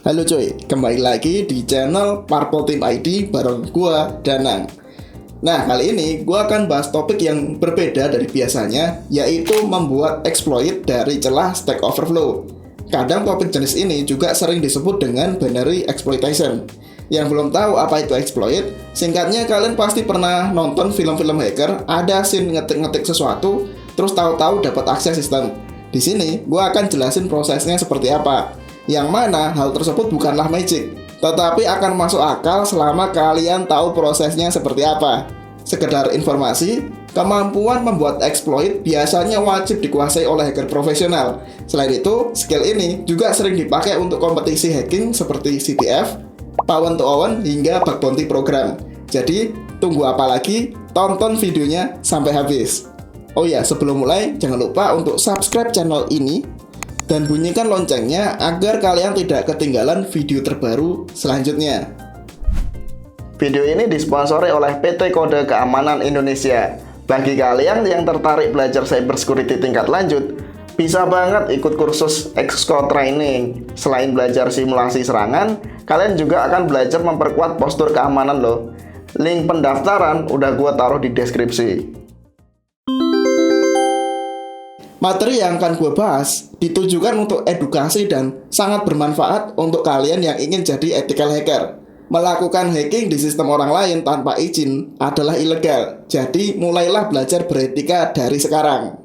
Halo cuy, kembali lagi di channel Purple Team ID bareng gua, Danang. Nah, kali ini gua akan bahas topik yang berbeda dari biasanya, yaitu membuat exploit dari celah Stack Overflow. Kadang topik jenis ini juga sering disebut dengan binary exploitation. Yang belum tahu apa itu exploit, singkatnya kalian pasti pernah nonton film-film hacker, ada scene ngetik-ngetik sesuatu, terus tahu-tahu dapat akses sistem. Di sini gua akan jelasin prosesnya seperti apa. Yang mana hal tersebut bukanlah magic, tetapi akan masuk akal selama kalian tahu prosesnya seperti apa. Sekedar informasi, kemampuan membuat exploit biasanya wajib dikuasai oleh hacker profesional. Selain itu, skill ini juga sering dipakai untuk kompetisi hacking seperti CTF, Pawn to Own, hingga bug bounty program. Jadi, tunggu apa lagi? Tonton videonya sampai habis. Oh ya, sebelum mulai, jangan lupa untuk subscribe channel ini dan bunyikan loncengnya agar kalian tidak ketinggalan video terbaru selanjutnya. Video ini disponsori oleh PT Kode Keamanan Indonesia. Bagi kalian yang tertarik belajar cybersecurity tingkat lanjut, bisa banget ikut kursus Xcode Training. Selain belajar simulasi serangan, kalian juga akan belajar memperkuat postur keamanan loh. Link pendaftaran udah gua taruh di deskripsi. Materi yang akan gue bahas ditujukan untuk edukasi dan sangat bermanfaat untuk kalian yang ingin jadi ethical hacker. Melakukan hacking di sistem orang lain tanpa izin adalah ilegal. Jadi mulailah belajar beretika dari sekarang.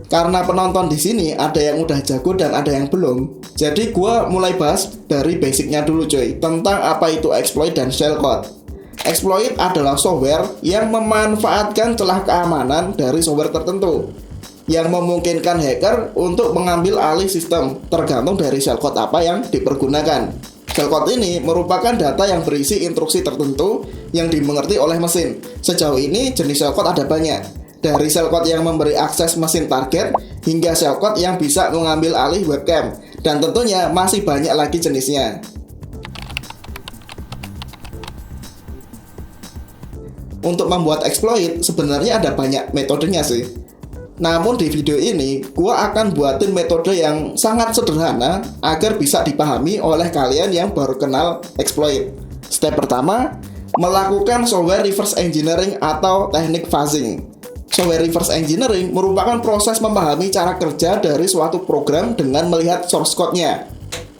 Karena penonton di sini ada yang udah jago dan ada yang belum, jadi gue mulai bahas dari basicnya dulu cuy, tentang apa itu exploit dan shellcode. Exploit adalah software yang memanfaatkan celah keamanan dari software tertentu yang memungkinkan hacker untuk mengambil alih sistem tergantung dari shellcode apa yang dipergunakan. Shellcode ini merupakan data yang berisi instruksi tertentu yang dimengerti oleh mesin. Sejauh ini jenis shellcode ada banyak, dari shellcode yang memberi akses mesin target hingga shellcode yang bisa mengambil alih webcam, dan tentunya masih banyak lagi jenisnya. Untuk membuat exploit sebenarnya ada banyak metodenya sih. Namun di video ini gua akan buatin metode yang sangat sederhana agar bisa dipahami oleh kalian yang baru kenal exploit. Step pertama, melakukan software reverse engineering atau teknik fuzzing. Software reverse engineering merupakan proses memahami cara kerja dari suatu program dengan melihat source code-nya.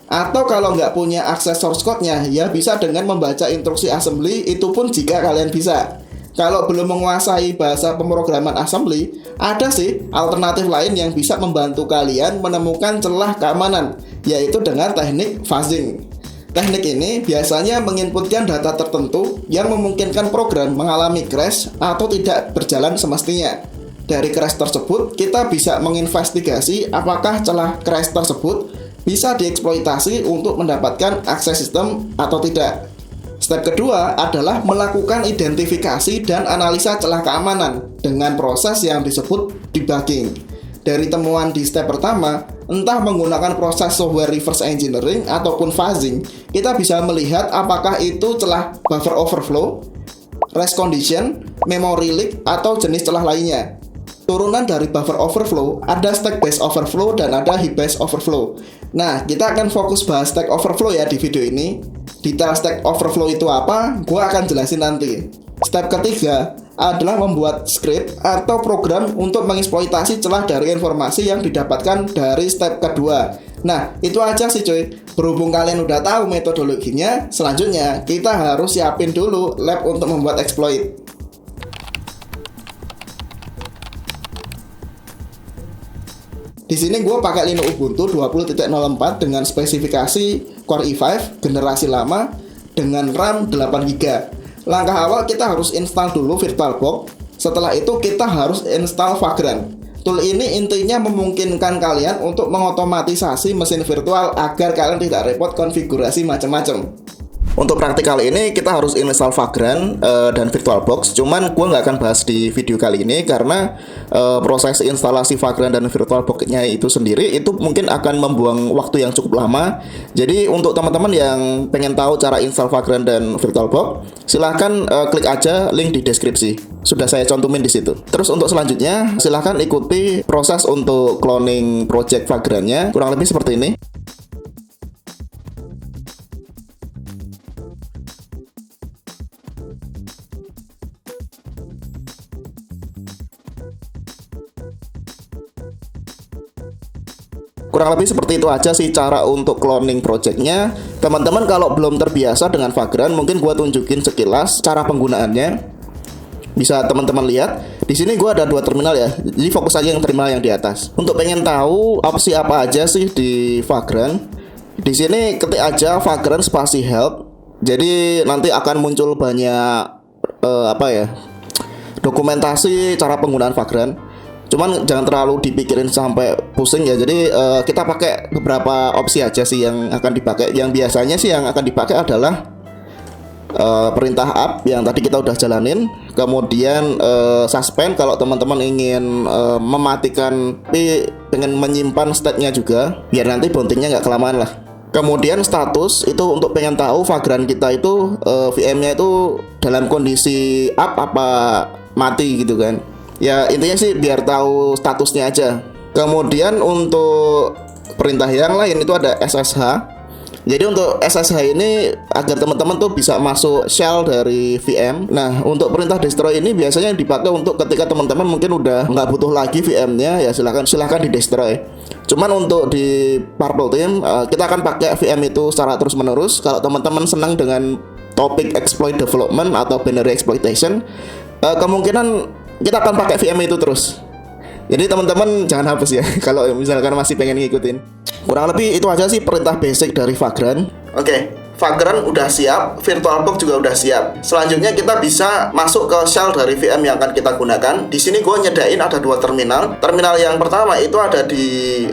Atau kalau nggak punya akses source code-nya, ya bisa dengan membaca instruksi assembly, itu pun jika kalian bisa. Kalau belum menguasai bahasa pemrograman assembly, ada sih alternatif lain yang bisa membantu kalian menemukan celah keamanan, yaitu dengan teknik fuzzing. Teknik ini biasanya menginputkan data tertentu yang memungkinkan program mengalami crash atau tidak berjalan semestinya. Dari crash tersebut, kita bisa menginvestigasi apakah celah crash tersebut bisa dieksploitasi untuk mendapatkan akses sistem atau tidak. Step kedua adalah melakukan identifikasi dan analisa celah keamanan dengan proses yang disebut debugging. Dari temuan di step pertama, entah menggunakan proses software reverse engineering ataupun fuzzing, kita bisa melihat apakah itu celah buffer overflow, race condition, memory leak, atau jenis celah lainnya. Turunan dari buffer overflow, ada stack based overflow dan ada heap based overflow. Nah, kita akan fokus bahas stack overflow ya di video ini. Detail stack overflow itu apa, gue akan jelasin nanti. Step ketiga adalah membuat script atau program untuk mengeksploitasi celah dari informasi yang didapatkan dari step kedua. Nah, itu aja sih cuy. Berhubung kalian udah tahu metodologinya, selanjutnya kita harus siapin dulu lab untuk membuat exploit. Di sini gue pakai Linux Ubuntu 20.04 dengan spesifikasi Core i5 generasi lama dengan RAM 8GB. Langkah awal kita harus install dulu VirtualBox. Setelah itu kita harus install Vagrant. Tool ini intinya memungkinkan kalian untuk mengotomatisasi mesin virtual agar kalian tidak repot konfigurasi macam-macam. Untuk praktikal ini kita harus install Vagrant dan VirtualBox. Cuman gue nggak akan bahas di video kali ini karena proses instalasi Vagrant dan VirtualBox-nya itu sendiri itu mungkin akan membuang waktu yang cukup lama. Jadi untuk teman-teman yang pengen tahu cara install Vagrant dan VirtualBox, silahkan klik aja link di deskripsi. Sudah saya cantumin di situ. Terus untuk selanjutnya, silahkan ikuti proses untuk cloning project Vagrant-nya. Kurang lebih seperti ini. Kurang lebih seperti itu aja sih cara untuk cloning projectnya. Teman-teman kalau belum terbiasa dengan Vagrant, mungkin gua tunjukin sekilas cara penggunaannya. Bisa teman-teman lihat. Di sini gua ada 2 terminal ya. Jadi fokus aja yang terminal yang di atas. Untuk pengen tahu opsi apa aja sih di Vagrant, di sini ketik aja Vagrant spasi help. Jadi nanti akan muncul banyak dokumentasi cara penggunaan Vagrant. Cuman jangan terlalu dipikirin sampai pusing ya. Jadi kita pakai beberapa opsi aja sih yang akan dipakai. Yang biasanya sih yang akan dipakai adalah perintah up yang tadi kita udah jalanin. Kemudian suspend kalau teman-teman ingin mematikan tapi pengen menyimpan state-nya juga, biar nanti bondingnya nggak kelamaan lah. Kemudian status itu untuk pengen tahu Vagrant kita itu VM-nya itu dalam kondisi up apa mati gitu kan. Ya intinya sih biar tahu statusnya aja. Kemudian untuk perintah yang lain itu ada SSH. Jadi untuk SSH ini agar teman-teman tuh bisa masuk shell dari VM. Nah untuk perintah destroy ini biasanya dipakai untuk ketika teman-teman mungkin udah nggak butuh lagi VM-nya, ya silahkan di destroy. Cuman untuk di Purple Team kita akan pakai VM itu secara terus menerus. Kalau teman-teman senang dengan topik exploit development atau binary exploitation, kemungkinan kita akan pakai VM itu terus. Jadi teman-teman jangan hapus ya kalau misalkan masih pengen ngikutin. Kurang lebih itu aja sih perintah basic dari Vagrant. Oke, Vagrant udah siap, VirtualBox juga udah siap. Selanjutnya kita bisa masuk ke shell dari VM yang akan kita gunakan. Di sini gue nyedain ada 2 terminal. Terminal yang pertama itu ada di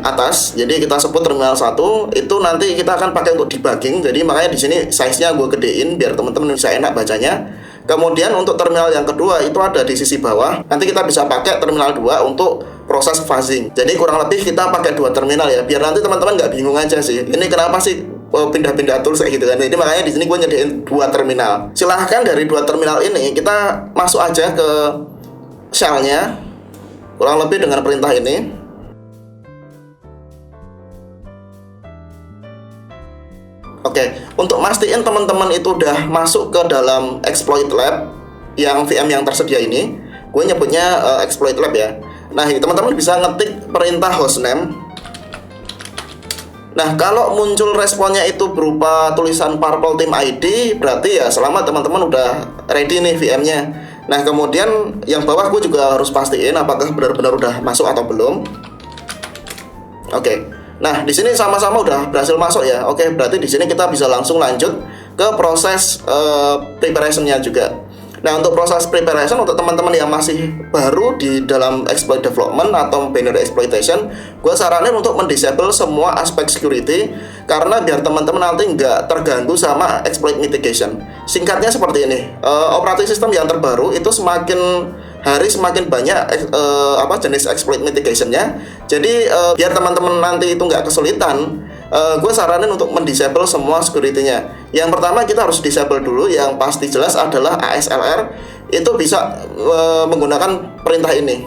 atas. Jadi kita sebut terminal 1. Itu nanti kita akan pakai untuk debugging. Jadi makanya di sini size-nya gue gedein biar teman-teman bisa enak bacanya. Kemudian untuk terminal yang kedua itu ada di sisi bawah. Nanti kita bisa pakai terminal 2 untuk proses fuzzing. Jadi kurang lebih kita pakai 2 terminal ya, biar nanti teman-teman nggak bingung aja sih. Ini kenapa sih pindah-pindah tools kayak gitu kan? Jadi makanya di sini gue nyediain 2 terminal. Silahkan dari 2 terminal ini kita masuk aja ke shell-nya. Kurang lebih dengan perintah ini. Oke, untuk mastiin teman-teman itu udah masuk ke dalam exploit lab yang VM yang tersedia ini, gue nyebutnya exploit lab ya. Nah, teman-teman bisa ngetik perintah hostname. Nah, kalau muncul responnya itu berupa tulisan Purple Team ID, berarti ya selamat teman-teman udah ready nih VM-nya. Nah, kemudian yang bawah gue juga harus pastiin apakah benar-benar udah masuk atau belum. Oke. Nah, di sini sama-sama udah berhasil masuk ya. Oke, berarti di sini kita bisa langsung lanjut ke proses preparation-nya juga. Nah, untuk proses preparation untuk teman-teman yang masih baru di dalam exploit development atau binary exploitation, gue saranin untuk mendisable semua aspek security karena biar teman-teman nanti nggak terganggu sama exploit mitigation. Singkatnya seperti ini, operating system yang terbaru itu semakin hari semakin banyak jenis exploit mitigation-nya. Jadi biar teman-teman nanti itu nggak kesulitan, gue saranin untuk mendisable semua security-nya. Yang pertama kita harus disable dulu, yang pasti jelas adalah ASLR. Itu bisa menggunakan perintah ini.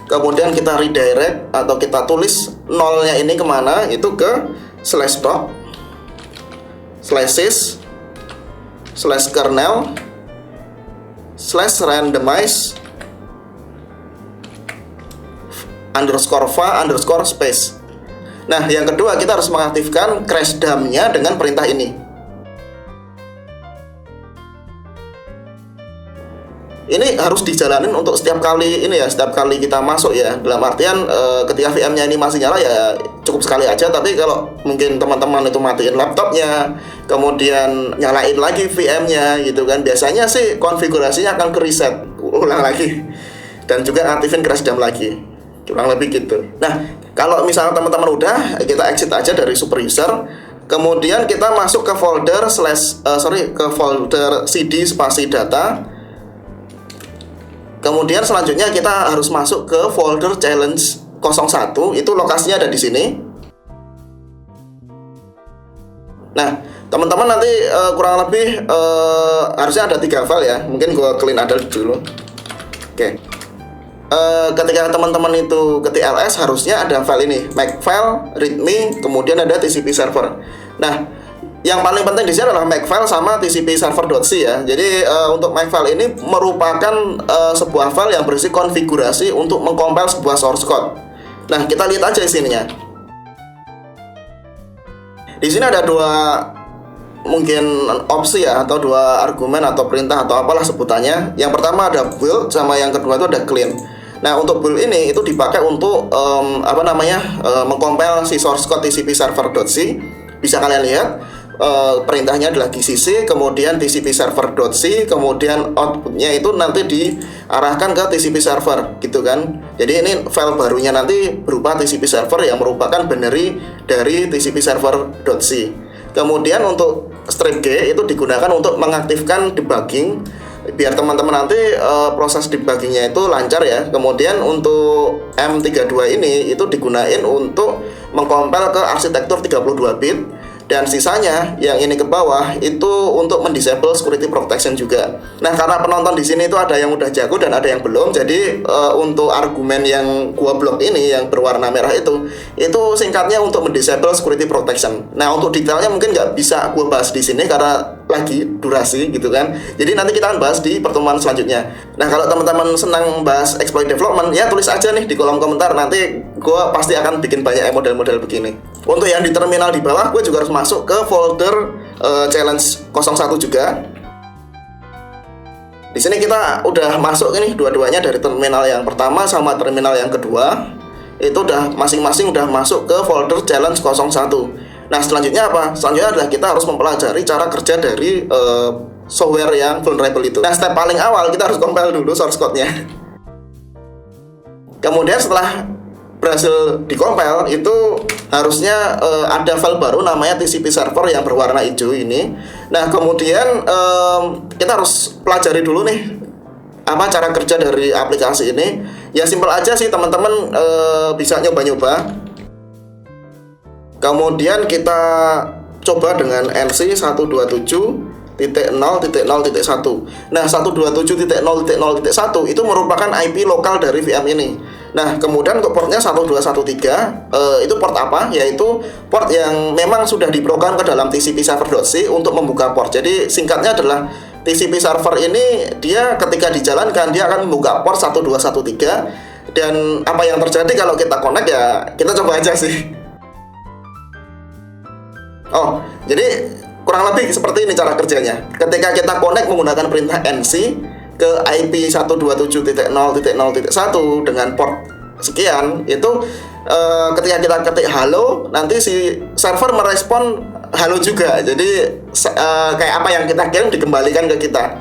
Kemudian kita redirect atau kita tulis nolnya ini kemana, itu ke /stop /sys /kernel /randomize _va _space. Nah, yang kedua kita harus mengaktifkan crash dump-nya dengan perintah ini. Ini harus dijalanin untuk setiap kali ini ya, setiap kali kita masuk ya. Dalam artian ketika VM-nya ini masih nyala ya cukup sekali aja. Tapi kalau mungkin teman-teman itu matiin laptopnya, kemudian nyalain lagi VM-nya gitu kan, biasanya sih konfigurasinya akan ke reset ulang lagi dan juga aktifin crash dump lagi. Kurang lebih gitu. Nah, kalau misalnya teman-teman udah, kita exit aja dari super user. Kemudian kita masuk ke folder ke folder cd spasi data. Kemudian selanjutnya kita harus masuk ke folder challenge 01, itu lokasinya ada di sini. Nah, teman-teman nanti kurang lebih harusnya ada 3 file ya. Mungkin gue clean ada dulu. Oke. Ketika teman-teman itu ketik ls, harusnya ada file ini, makefile, readme, kemudian ada tcp server. Nah, yang paling penting di sini adalah makefile sama tcp server.c ya. Jadi untuk makefile ini merupakan sebuah file yang berisi konfigurasi untuk mengcompile sebuah source code. Nah, kita lihat aja isinya. Di sini ada 2 mungkin opsi ya, atau 2 argumen atau perintah atau apalah sebutannya. Yang pertama ada build, sama yang kedua itu ada clean. Nah, untuk build ini itu dipakai untuk mengcompile si source code tcp server.c. Bisa kalian lihat perintahnya adalah gcc, kemudian tcp server.c, kemudian outputnya itu nanti diarahkan ke tcp server gitu kan. Jadi ini file barunya nanti berupa tcp server yang merupakan binary dari tcp server.c. Kemudian untuk strip G itu digunakan untuk mengaktifkan debugging, biar teman-teman nanti proses debuggingnya itu lancar ya. Kemudian untuk M32 ini itu digunain untuk mengcompile ke arsitektur 32 bit. Dan sisanya yang ini ke bawah itu untuk mendisable security protection juga. Nah, karena penonton di sini itu ada yang udah jago dan ada yang belum, jadi untuk argumen yang gua blok ini yang berwarna merah itu singkatnya untuk mendisable security protection. Nah, untuk detailnya mungkin nggak bisa gua bahas di sini karena lagi durasi gitu kan. Jadi nanti kita akan bahas di pertemuan selanjutnya. Nah, kalau teman-teman senang bahas exploit development ya tulis aja nih di kolom komentar, nanti gua pasti akan bikin banyak model-model begini. Untuk yang di terminal di bawah, gue juga harus masuk ke folder challenge 01 juga. Di sini kita udah masuk ini dua-duanya, dari terminal yang pertama sama terminal yang kedua. Itu udah masing-masing udah masuk ke folder challenge 01. Nah, selanjutnya apa? Selanjutnya adalah kita harus mempelajari cara kerja dari software yang vulnerable itu. Nah, step paling awal kita harus compile dulu source code-nya. Kemudian setelah berhasil dikompil itu harusnya ada file baru namanya tcp server yang berwarna hijau ini. Nah, kemudian kita harus pelajari dulu nih apa cara kerja dari aplikasi ini. Ya simpel aja sih teman-teman, bisa nyoba-nyoba. Kemudian kita coba dengan nc 127.0.0.1. Nah, 127.0.0.1 itu merupakan IP lokal dari VM ini. Nah, kemudian untuk portnya 1213, itu port apa? Yaitu port yang memang sudah diprogram ke dalam TCP server.c untuk membuka port. Jadi singkatnya adalah TCP server ini dia ketika dijalankan dia akan membuka port 1213. Dan apa yang terjadi kalau kita connect ya kita coba aja sih. Oh, jadi kurang lebih seperti ini cara kerjanya. Ketika kita connect menggunakan perintah nc ke IP 127.0.0.1 dengan port sekian, itu ketika kita ketik halo, nanti si server merespon halo juga. Jadi kayak apa yang kita kirim dikembalikan ke kita.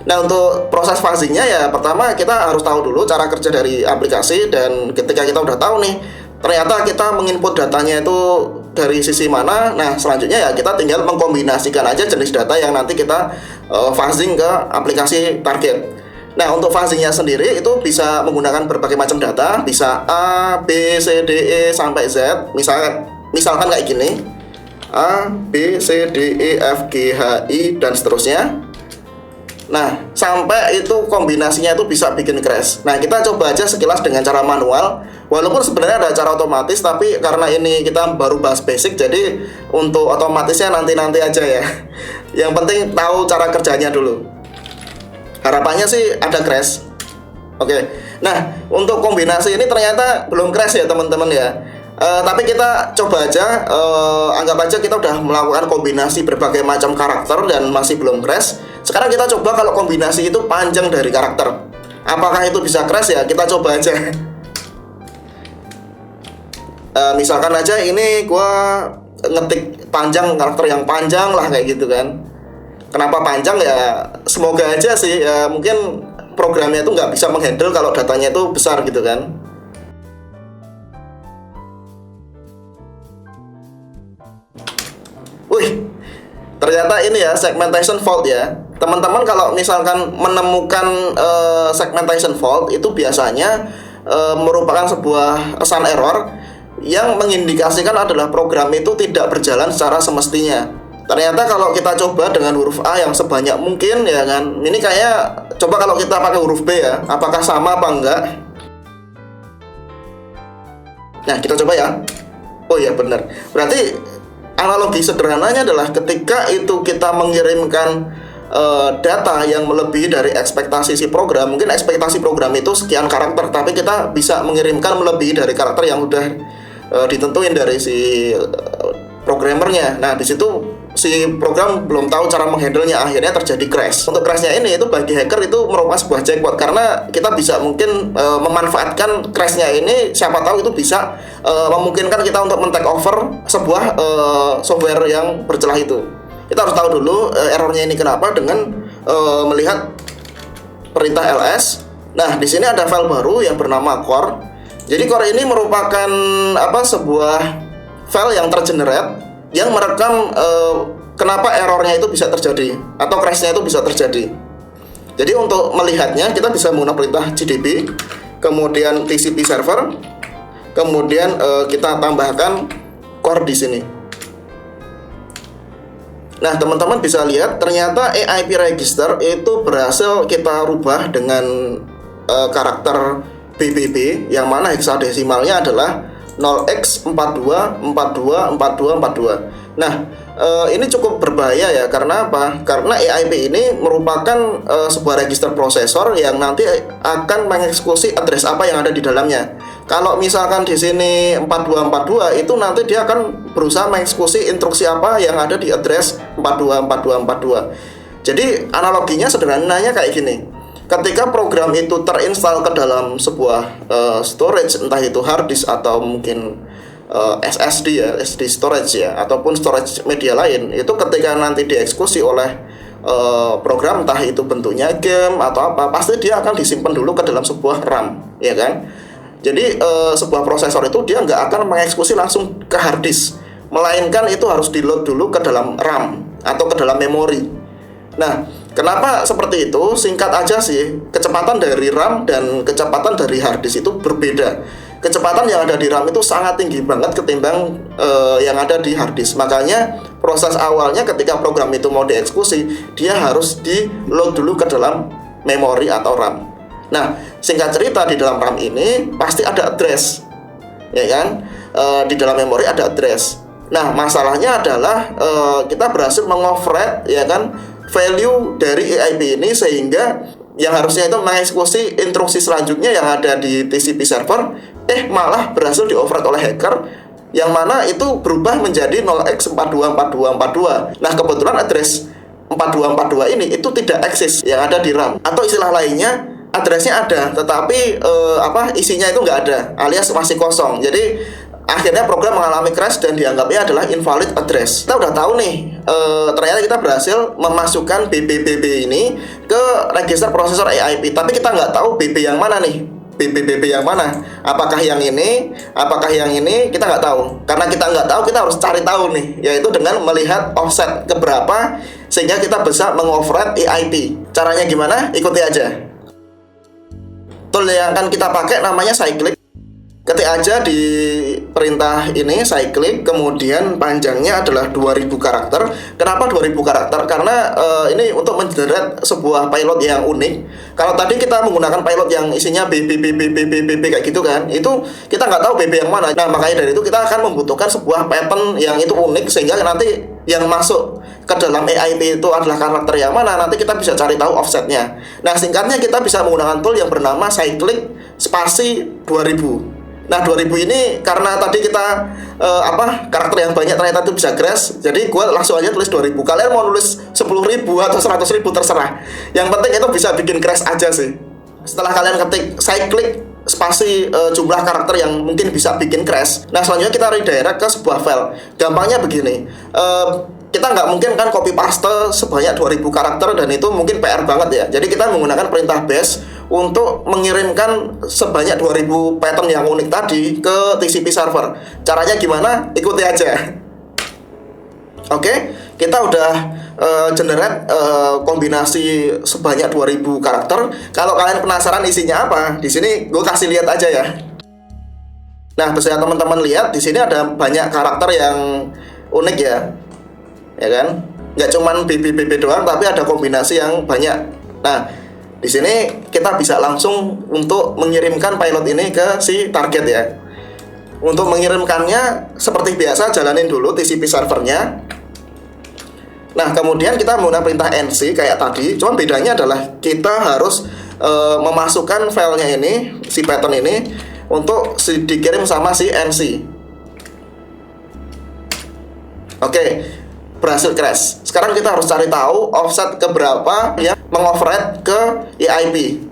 Nah, untuk proses fuzzingnya ya pertama kita harus tahu dulu cara kerja dari aplikasi. Dan ketika kita udah tahu nih ternyata kita menginput datanya itu dari sisi mana, nah selanjutnya ya kita tinggal mengkombinasikan aja jenis data yang nanti kita fuzzing ke aplikasi target. Nah, untuk fuzzingnya sendiri itu bisa menggunakan berbagai macam data, bisa A, B, C, D, E sampai Z. Misalkan kayak gini, A, B, C, D, E, F, G, H, I dan seterusnya. Nah, sampai itu kombinasinya itu bisa bikin crash. Nah, kita coba aja sekilas dengan cara manual. Walaupun sebenarnya ada cara otomatis, tapi karena ini kita baru bahas basic, jadi untuk otomatisnya nanti-nanti aja ya. Yang penting tahu cara kerjanya dulu. Harapannya sih ada crash. Oke. Nah, untuk kombinasi ini ternyata belum crash ya teman-teman ya. Tapi kita coba aja, anggap aja kita udah melakukan kombinasi berbagai macam karakter dan masih belum crash. Sekarang kita coba kalau kombinasi itu panjang dari karakter. Apakah itu bisa crash ya? Kita coba aja. Misalkan aja ini gua ngetik panjang, karakter yang panjang lah kayak gitu kan. Kenapa panjang ya? Semoga aja sih ya, mungkin programnya itu nggak bisa menghandle kalau datanya itu besar gitu kan. ternyata ini ya segmentation fault ya. Teman-teman kalau misalkan menemukan segmentation fault itu biasanya merupakan sebuah pesan error yang mengindikasikan adalah program itu tidak berjalan secara semestinya. Ternyata kalau kita coba dengan huruf A yang sebanyak mungkin ya kan, ini kayak coba kalau kita pakai huruf B ya, apakah sama apa enggak? Nah kita coba ya. Oh ya benar. Berarti analogi sederhananya adalah ketika itu kita mengirimkan data yang melebihi dari ekspektasi si program. Mungkin ekspektasi program itu sekian karakter, tapi kita bisa mengirimkan melebihi dari karakter yang udah ditentuin dari si programmernya. Nah di situ si program belum tahu cara menghandlenya, akhirnya terjadi crash. Untuk crashnya ini itu bagi hacker itu merupakan sebuah jackpot, karena kita bisa mungkin memanfaatkan crashnya ini, siapa tahu itu bisa memungkinkan kita untuk men-take over sebuah software yang bercelah itu. Kita harus tahu dulu errornya ini kenapa dengan melihat perintah ls. Nah di sini ada file baru yang bernama core. Jadi core ini merupakan sebuah file yang tergenerate yang merekam kenapa errornya itu bisa terjadi atau crashnya itu bisa terjadi. Jadi untuk melihatnya kita bisa menggunakan perintah gdb, kemudian tcp server, kemudian kita tambahkan core di sini. Nah teman-teman bisa lihat ternyata EIP register itu berhasil kita rubah dengan karakter BBB yang mana heksadesimalnya adalah 0x42424242. Nah ini cukup berbahaya ya, karena apa? Karena EIP ini merupakan sebuah register prosesor yang nanti akan mengeksekusi address apa yang ada di dalamnya. Kalau misalkan di sini 4242 itu nanti dia akan berusaha mengeksekusi instruksi apa yang ada di address 424242. Jadi analoginya sederhananya kayak gini. Ketika program itu terinstall ke dalam sebuah storage, entah itu hard disk atau mungkin SSD ya, SD storage ya, ataupun storage media lain, itu ketika nanti dieksekusi oleh program, entah itu bentuknya game atau apa, pasti dia akan disimpan dulu ke dalam sebuah RAM, ya kan? Jadi sebuah prosesor itu dia nggak akan mengeksekusi langsung ke hard disk, melainkan itu harus di-load dulu ke dalam RAM atau ke dalam memori. Nah, kenapa seperti itu? Singkat aja sih, kecepatan dari RAM dan kecepatan dari hard disk itu berbeda. Kecepatan yang ada di RAM itu sangat tinggi banget ketimbang yang ada di hard disk. Makanya proses awalnya ketika program itu mau dieksekusi, dia harus di-load dulu ke dalam memori atau RAM. Nah, singkat cerita di dalam RAM ini pasti ada address, ya kan? Di dalam memori ada address. Nah, masalahnya adalah kita berhasil mengoverride, ya kan, value dari EIP ini, sehingga yang harusnya itu mengeksekusi instruksi selanjutnya yang ada di TCP server, malah berhasil di-override oleh hacker, yang mana itu berubah menjadi 0x424242. Nah, kebetulan address 4242 ini itu tidak eksis yang ada di RAM, atau istilah lainnya addressnya ada tetapi isinya itu nggak ada, alias masih kosong. Jadi akhirnya program mengalami crash dan dianggapnya adalah invalid address. Kita udah tahu nih, ternyata kita berhasil memasukkan BB ini ke register prosesor EIP, tapi kita nggak tahu BB yang mana nih, BB yang mana. Apakah yang ini, apakah yang ini, kita nggak tahu. Karena kita nggak tahu, kita harus cari tahu nih, yaitu dengan melihat offset keberapa sehingga kita bisa mengoverride EIP. Caranya gimana? Ikuti aja. Tool yang akan kita pakai namanya cyclic. Ketik aja di perintah ini cyclic, kemudian panjangnya adalah 2000 karakter. Kenapa 2000 karakter? Karena ini untuk mengenerate sebuah payload yang unik. Kalau tadi kita menggunakan payload yang isinya BB kayak gitu kan, itu kita nggak tahu BB yang mana. Nah, makanya dari itu kita akan membutuhkan sebuah pattern yang itu unik, sehingga nanti yang masuk ke dalam EIP itu adalah karakter yang mana, nanti kita bisa cari tahu offsetnya. Nah, singkatnya kita bisa menggunakan tool yang bernama cyclic spasi 2000. Nah, 2000 ini karena tadi kita karakter yang banyak ternyata itu bisa crash, jadi gue langsung aja tulis 2000. Kalian mau nulis 10.000 atau 100.000 terserah, yang penting itu bisa bikin crash aja sih. Setelah kalian ketik cyclic spasi jumlah karakter yang mungkin bisa bikin crash, nah selanjutnya kita redirect ke sebuah file. Gampangnya begini, kita nggak mungkin kan copy paste sebanyak 2000 karakter, dan itu mungkin PR banget ya. Jadi kita menggunakan perintah bash untuk mengirimkan sebanyak 2000 pattern yang unik tadi ke TCP server. Caranya gimana? Ikuti aja. Oke, kita udah generate kombinasi sebanyak 2000 karakter. Kalau kalian penasaran isinya apa, di sini gue kasih lihat aja ya. Nah, bisa teman-teman lihat di sini ada banyak karakter yang unik ya kan? Nggak cuman BB doang, tapi ada kombinasi yang banyak. Nah, di sini kita bisa langsung untuk mengirimkan pilot ini ke si target ya. Untuk mengirimkannya seperti biasa, jalanin dulu TCP servernya. Nah, kemudian kita menggunakan perintah NC kayak tadi. Cuma bedanya adalah kita harus memasukkan filenya ini, si pattern ini, untuk dikirim sama si NC. Oke, berhasil crash. Sekarang kita harus cari tahu offset keberapa yang mengoverride ke EIP.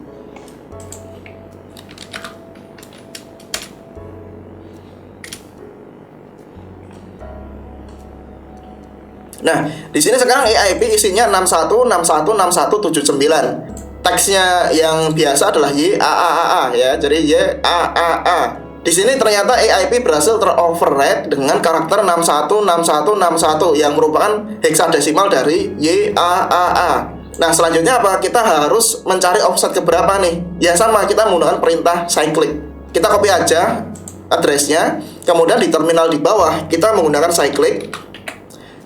Nah, di sini sekarang EIP isinya 61616179. Teksnya yang biasa adalah YAAA ya. Jadi YAAA. Di sini ternyata EIP berhasil teroverride dengan karakter 616161 yang merupakan heksadesimal dari YAAA. Nah, selanjutnya apa? Kita harus mencari offset keberapa nih? Ya sama, kita menggunakan perintah cyclic. Kita copy aja addressnya, kemudian di terminal di bawah kita menggunakan cyclic,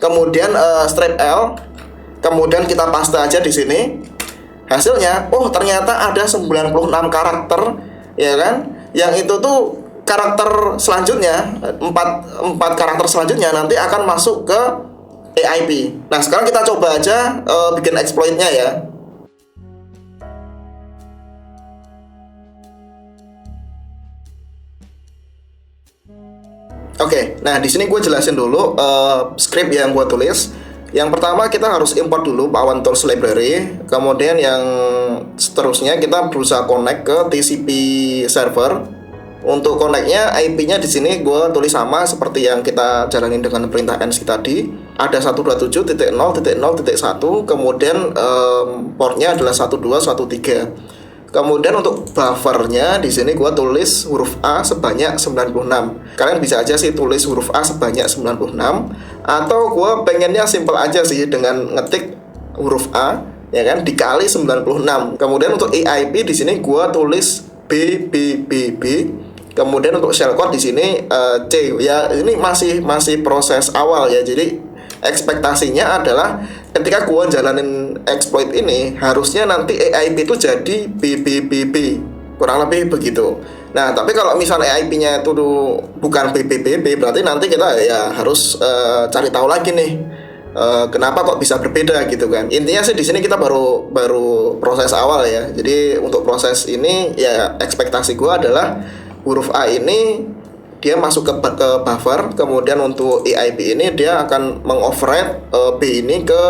kemudian strip L, kemudian kita paste aja di sini. Hasilnya, oh ternyata ada 96 karakter, ya kan? Yang itu tuh karakter selanjutnya, 4 karakter selanjutnya nanti akan masuk ke EIP. Nah, sekarang kita coba aja bikin exploitnya ya. Oke, nah di sini gue jelasin dulu script yang gue tulis. Yang pertama kita harus import dulu Pawan Tools Library. Kemudian yang seterusnya kita berusaha connect ke TCP server. Untuk connectnya IP-nya di sini gue tulis sama seperti yang kita jalanin dengan perintah NC tadi. Ada 127.0.0.1, kemudian portnya adalah 1213. Kemudian untuk buffernya di sini gua tulis huruf A sebanyak 96. Kalian bisa aja sih tulis huruf A sebanyak 96, atau gua pengennya simple aja sih dengan ngetik huruf A ya kan dikali 96. Kemudian untuk EIP di sini gua tulis B B B B. Kemudian untuk shellcode di sini C. Ya ini masih proses awal ya. Jadi ekspektasinya adalah ketika gua jalanin exploit ini harusnya nanti EIP itu jadi BBBB, kurang lebih begitu. Nah, tapi kalau misalnya EIP-nya itu bukan BBBB, berarti nanti kita ya harus cari tahu lagi nih kenapa kok bisa berbeda gitu kan. Intinya sih di sini kita baru proses awal ya. Jadi untuk proses ini ya ekspektasi gua adalah huruf A ini dia masuk ke buffer, kemudian untuk EIP ini dia akan mengoverride B ini ke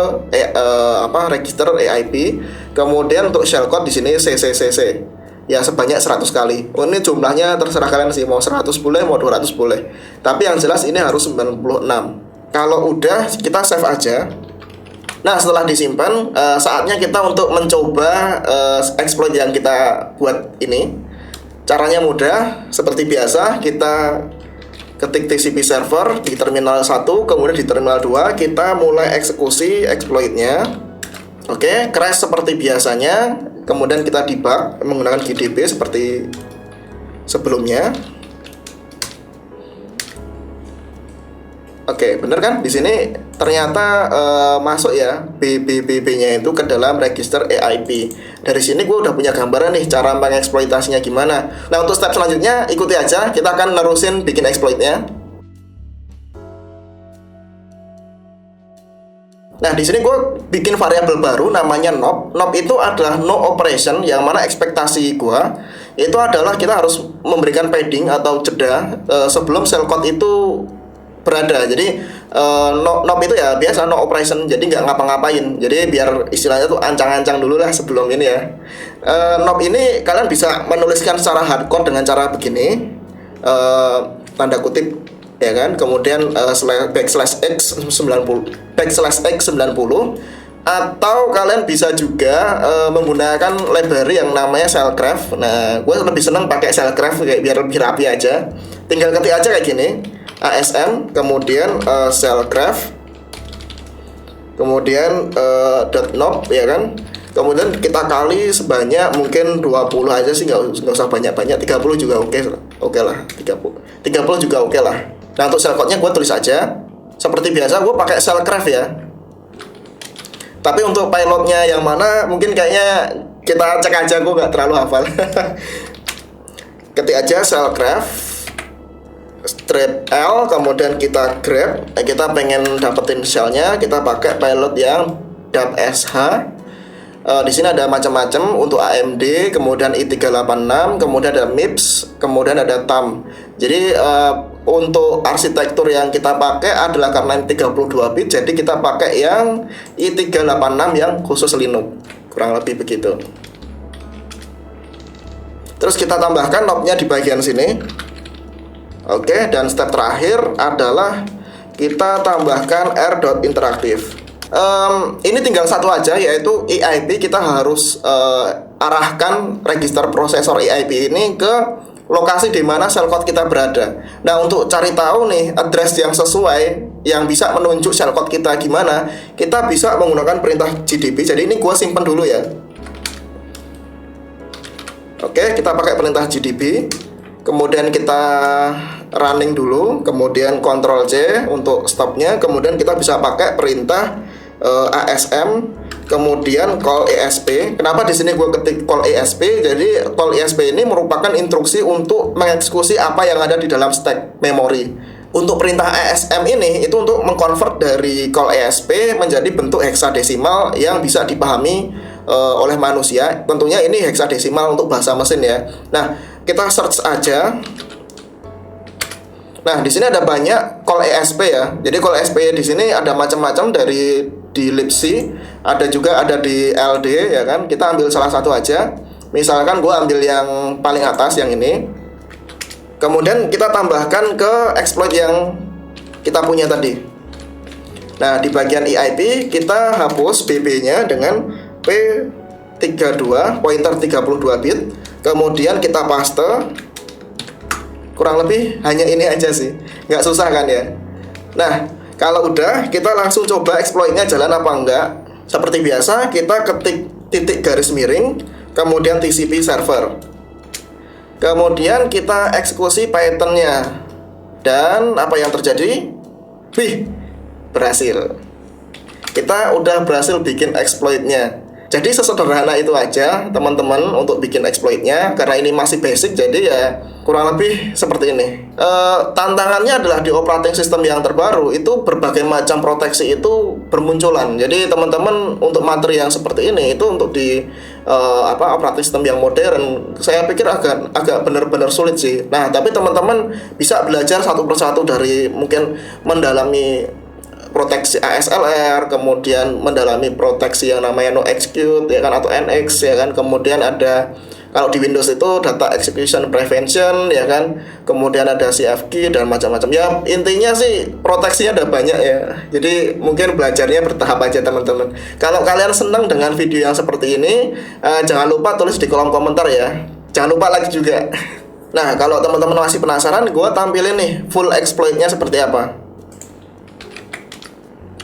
register EIP. Kemudian untuk shellcode di sini CCCC ya sebanyak 100 kali. Oh, ini jumlahnya terserah kalian sih, mau 100 boleh, mau 200 boleh. Tapi yang jelas ini harus 96. Kalau udah kita save aja. Nah, setelah disimpan, saatnya kita untuk mencoba exploit yang kita buat ini. Caranya mudah, seperti biasa kita ketik TCP server di terminal 1, kemudian di terminal 2 kita mulai eksekusi exploitnya. Oke, crash seperti biasanya, kemudian kita debug menggunakan GDB seperti sebelumnya. Oke, bener kan? Di sini ternyata masuk ya BBBB-nya itu ke dalam register EIP. Dari sini gue udah punya gambaran nih cara mengeksploitasinya gimana. Nah, untuk step selanjutnya ikuti aja. Kita akan nerusin bikin exploitnya. Nah, di sini gue bikin variabel baru namanya nope. Nope itu adalah no operation, yang mana ekspektasi gue itu adalah kita harus memberikan padding atau jeda sebelum shellcode itu berada. Jadi nope itu ya biasa no operation, jadi nggak ngapa-ngapain. Jadi biar istilahnya tuh ancang-ancang dulu lah sebelum ini ya. Nope ini kalian bisa menuliskan secara hardcore dengan cara begini, tanda kutip ya kan, kemudian backslash x 90, atau kalian bisa juga menggunakan library yang namanya Shellcraft. Nah, gue lebih seneng pakai Shellcraft kayak biar lebih rapi aja. Tinggal ketik aja kayak gini, ASM, kemudian Shellcraft, kemudian untuk Shellcode di sini gue tulis B B B B, kemudian untuk EIP ini dia akan mengoverride B ini ke EIP. Dari sini gue bikin variabel baru namanya nope. Nope itu adalah no operation, yang mana ekspektasi gue itu adalah kita harus memberikan padding atau jeda sebelum shellcode itu berada. Jadi biar istilahnya tuh ancang-ancang dulu lah sebelum ini ya. Tinggal ketik aja kayak gini, ASM, kemudian kemudian .knob ya kan, kemudian kita kali sebanyak mungkin 20 aja sih, nggak usah banyak-banyak, 30 juga oke lah, 30 juga oke lah. Nah untuk shellcode-nya gue tulis aja seperti biasa, gue pakai Shellcraft ya. Tapi untuk pilotnya yang mana mungkin kayaknya kita cek aja, gue nggak terlalu hafal. Ketik aja Shellcraft strip L, kemudian kita grab. Kita pengen dapetin shellnya, kita pakai pilot yang DAP-SH. Di sini ada macam-macam untuk AMD, kemudian i386, kemudian ada MIPS, kemudian ada TAM. Jadi untuk arsitektur yang kita pakai adalah karena ini 32 bit, jadi kita pakai yang i386 yang khusus Linux, kurang lebih begitu. Terus kita tambahkan knobnya di bagian sini. Oke, dan step terakhir adalah kita tambahkan r.interaktif. Ini tinggal satu aja, yaitu EIP. Kita harus arahkan register prosesor EIP ini ke lokasi di mana shellcode kita berada. Nah, untuk cari tahu nih address yang sesuai, yang bisa menunjuk shellcode kita gimana, kita bisa menggunakan perintah gdb. Jadi ini gua simpen dulu ya. Oke, kita pakai perintah gdb. Kemudian kita running dulu, kemudian Ctrl C untuk stopnya, kemudian kita bisa pakai perintah ASM, kemudian call ESP. Kenapa di sini gue ketik call ESP? Jadi call ESP ini merupakan instruksi untuk mengeksekusi apa yang ada di dalam stack memori. Untuk perintah ASM ini itu untuk mengkonvert dari call ESP menjadi bentuk heksadesimal yang bisa dipahami oleh manusia. Tentunya ini heksadesimal untuk bahasa mesin ya. Nah, kita search aja. Nah, di sini ada banyak call ESP ya. Jadi call ESP di sini ada macam-macam, dari di libc, ada juga ada di LD ya kan. Kita ambil salah satu aja. Misalkan gue ambil yang paling atas yang ini. Kemudian kita tambahkan ke exploit yang kita punya tadi. Nah, di bagian EIP kita hapus BB-nya dengan P32, pointer 32 bit. Kemudian kita paste. Kurang lebih hanya ini aja sih, nggak susah kan ya. Nah, kalau udah, kita langsung coba exploitnya jalan apa enggak. Seperti biasa, kita ketik titik garis miring, kemudian TCP server. Kemudian kita eksekusi Python-nya. Dan apa yang terjadi? Wih, berhasil. Kita udah berhasil bikin exploitnya. Jadi sesederhana itu aja teman-teman untuk bikin exploitnya. Karena ini masih basic, jadi ya kurang lebih seperti ini. Tantangannya adalah di operating system yang terbaru itu berbagai macam proteksi itu bermunculan. Jadi teman-teman untuk materi yang seperti ini itu untuk di operating system yang modern, saya pikir agak benar-benar sulit sih. Nah, tapi teman-teman bisa belajar satu persatu, dari mungkin mendalami proteksi ASLR, kemudian mendalami proteksi yang namanya no execute ya kan, atau NX ya kan, kemudian ada kalau di Windows itu data execution prevention ya kan, kemudian ada CFG dan macam-macam ya. Intinya sih proteksinya ada banyak ya, jadi mungkin belajarnya bertahap aja teman-teman. Kalau kalian senang dengan video yang seperti ini, jangan lupa tulis di kolom komentar ya, jangan lupa like juga. Nah, kalau teman-teman masih penasaran, gue tampilin nih full exploitnya seperti apa.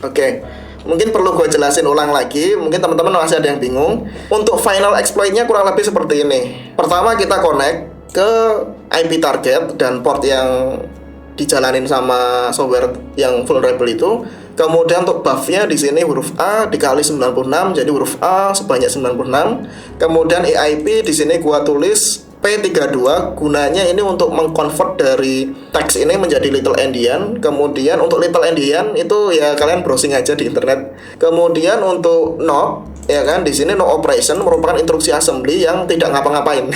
Oke, mungkin perlu gue jelasin ulang lagi, mungkin teman-teman masih ada yang bingung. Untuk final exploitnya kurang lebih seperti ini. Pertama kita connect ke IP target dan port yang dijalanin sama software yang vulnerable itu. Kemudian untuk buff-nya di sini huruf A dikali 96, jadi huruf A sebanyak 96. Kemudian EIP di sini gua tulis P32, gunanya ini untuk mengkonvert dari teks ini menjadi little endian. Kemudian untuk little endian itu ya kalian browsing aja di internet. Kemudian untuk knob ya kan, di sini no operation merupakan instruksi assembly yang tidak ngapa-ngapain.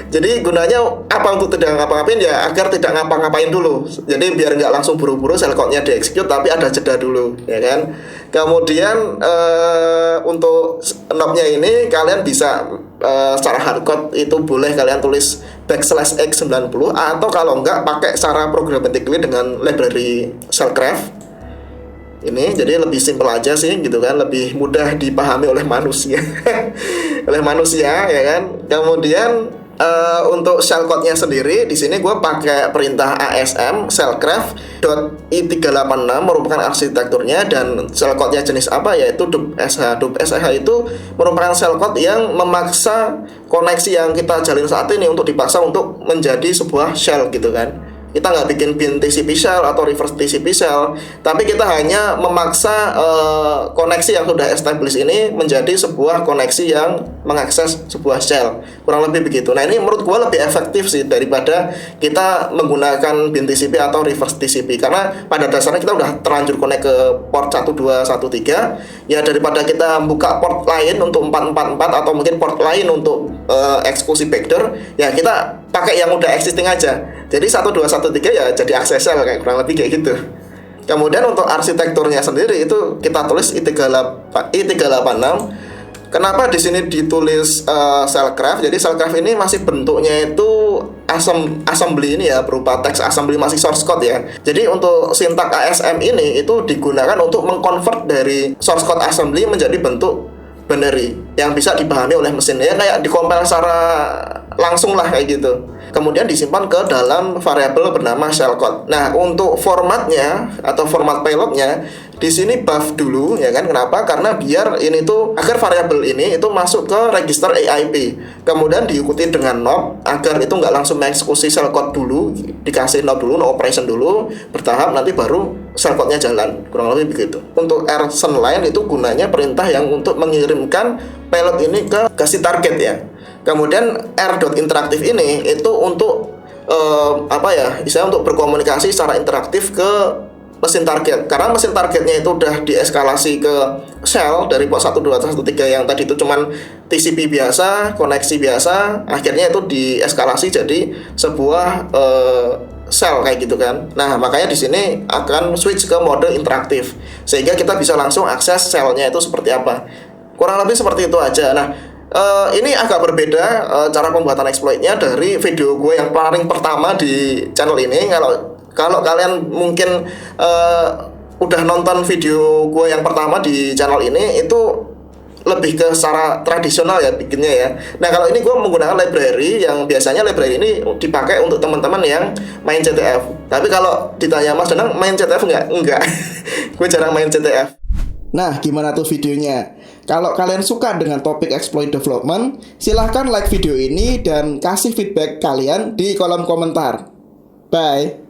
Jadi gunanya apa untuk tidak ngapa-ngapain ya, agar tidak ngapa-ngapain dulu. Jadi biar nggak langsung buru-buru shellcode-nya di-execute, tapi ada jeda dulu ya kan. Kemudian untuk knobnya ini kalian bisa secara hardcode itu boleh kalian tulis \x90, atau kalau enggak pakai secara programmatically dengan library Shellcraft ini. Jadi lebih simpel aja sih gitu kan, lebih mudah dipahami oleh manusia oleh manusia ya kan. Kemudian Untuk shellcode-nya sendiri di sini gue pakai perintah ASM shellcraft.i386 merupakan arsitekturnya, dan shellcode-nya jenis apa, yaitu dubsh. Dubsh itu merupakan shellcode yang memaksa koneksi yang kita jalin saat ini untuk dipaksa untuk menjadi sebuah shell gitu kan. Kita nggak bikin bin TCP shell atau reverse TCP shell, tapi kita hanya memaksa koneksi yang sudah established ini menjadi sebuah koneksi yang mengakses sebuah shell, kurang lebih begitu. Nah ini menurut gua lebih efektif sih daripada kita menggunakan bin TCP atau reverse TCP, karena pada dasarnya kita udah terlanjur connect ke port 1213, ya daripada kita buka port lain untuk 444 atau mungkin port lain untuk eksekusi backdoor, ya kita pakai yang udah existing aja. Jadi 1213 ya jadi akses shell, kayak kurang lebih kayak gitu. Kemudian untuk arsitekturnya sendiri itu kita tulis i386. Kenapa di sini ditulis shellcraft? Jadi shellcraft ini masih bentuknya itu assembly ini ya, berupa teks assembly, masih source code ya. Jadi untuk sintak ASM ini itu digunakan untuk mengconvert dari source code assembly menjadi bentuk binary yang bisa dipahami oleh mesin, ya kayak dikompil secara langsung lah kayak gitu. Kemudian disimpan ke dalam variabel bernama shellcode. Nah, untuk formatnya atau format payloadnya di sini buff dulu ya kan. Kenapa? Karena biar ini tuh agar variabel ini itu masuk ke register AIP. Kemudian diikuti dengan knob agar itu nggak langsung mengeksekusi shellcode dulu, dikasih knob dulu, no operation dulu, bertahap nanti baru shellcode-nya jalan. Kurang lebih begitu. Untuk rsend line itu gunanya perintah yang untuk mengirimkan payload ini ke si target ya. Kemudian r.interaktif ini itu untuk istilahnya untuk berkomunikasi secara interaktif ke mesin target. Karena mesin targetnya itu udah dieskalasi ke shell dari port 1213 yang tadi itu cuman TCP biasa, koneksi biasa, akhirnya itu dieskalasi jadi sebuah shell kayak gitu kan. Nah, makanya di sini akan switch ke mode interaktif sehingga kita bisa langsung akses shell-nya itu seperti apa. Kurang lebih seperti itu aja. Nah, ini agak berbeda cara pembuatan exploitnya dari video gue yang paling pertama di channel ini. Kalau kalian mungkin udah nonton video gue yang pertama di channel ini, itu lebih ke secara tradisional ya bikinnya ya. Nah kalau ini gue menggunakan library yang biasanya library ini dipakai untuk teman-teman yang main CTF. Tapi kalau ditanya Mas Danang main CTF enggak. Gue jarang main CTF. Nah, gimana tuh videonya? Kalau kalian suka dengan topik exploit development, silahkan like video ini dan kasih feedback kalian di kolom komentar. Bye!